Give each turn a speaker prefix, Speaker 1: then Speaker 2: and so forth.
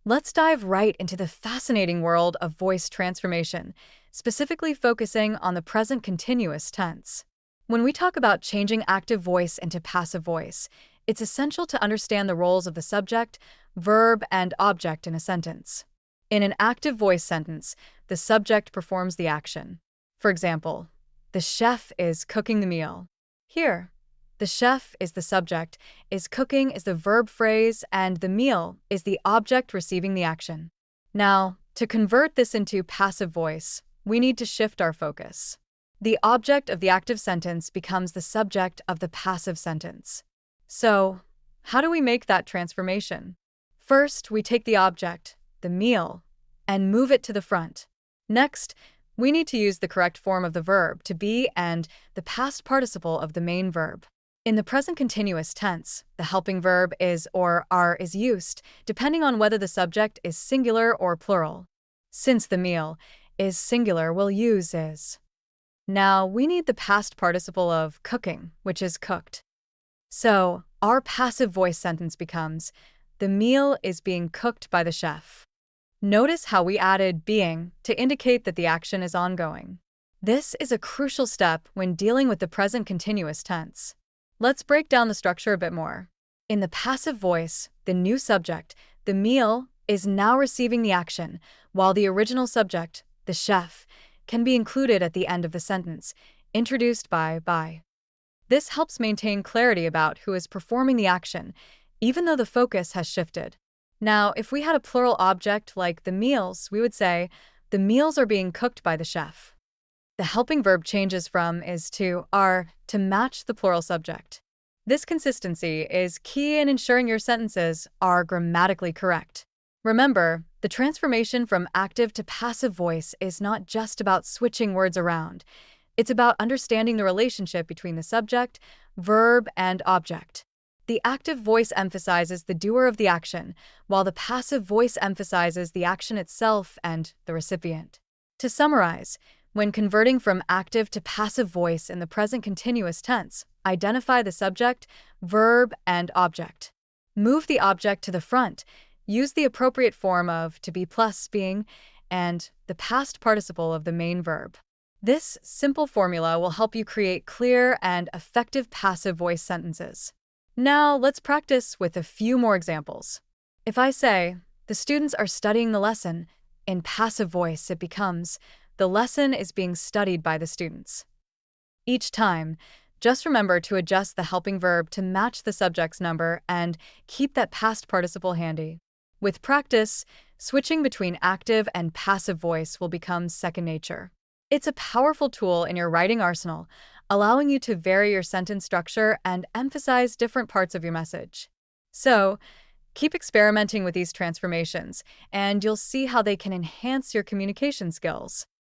Speaker 1: Let's dive right into the fascinating world of voice transformation, specifically focusing on the present continuous tense. When we talk about changing active voice into passive voice, it's essential to understand the roles of the subject, verb, and object in a sentence. In an active voice sentence, the subject performs the action. For example, the chef is cooking the meal. Here, the chef is the subject, is cooking is the verb phrase, and the meal is the object receiving the action. Now, to convert this into passive voice, we need to shift our focus. The object of the active sentence becomes the subject of the passive sentence. So, how do we make that transformation? First, we take the object, the meal, and move it to the front. Next, we need to use the correct form of the verb to be and the past participle of the main verb. In the present continuous tense, the helping verb is or are is used, depending on whether the subject is singular or plural. Since the meal is singular, we'll use is. Now, we need the past participle of cooking, which is cooked. So, our passive voice sentence becomes, the meal is being cooked by the chef. Notice how we added being to indicate that the action is ongoing. This is a crucial step when dealing with the present continuous tense. Let's break down the structure a bit more. In the passive voice, the new subject, the meal, is now receiving the action, while the original subject, the chef, can be included at the end of the sentence, introduced by. This helps maintain clarity about who is performing the action, even though the focus has shifted. Now, if we had a plural object like the meals, we would say, the meals are being cooked by the chef. The helping verb changes from is to are to match the plural subject. This consistency is key in ensuring your sentences are grammatically correct. Remember, the transformation from active to passive voice is not just about switching words around. It's about understanding the relationship between the subject, verb, and object. The active voice emphasizes the doer of the action, while the passive voice emphasizes the action itself and the recipient. To summarize, when converting from active to passive voice in the present continuous tense, identify the subject, verb, and object. Move the object to the front, use the appropriate form of to be plus being, and the past participle of the main verb. This simple formula will help you create clear and effective passive voice sentences. Now, let's practice with a few more examples. If I say, the students are studying the lesson, in passive voice it becomes, the lesson is being studied by the students. Each time, just remember to adjust the helping verb to match the subject's number and keep that past participle handy. With practice, switching between active and passive voice will become second nature. It's a powerful tool in your writing arsenal, allowing you to vary your sentence structure and emphasize different parts of your message. So, keep experimenting with these transformations, and you'll see how they can enhance your communication skills.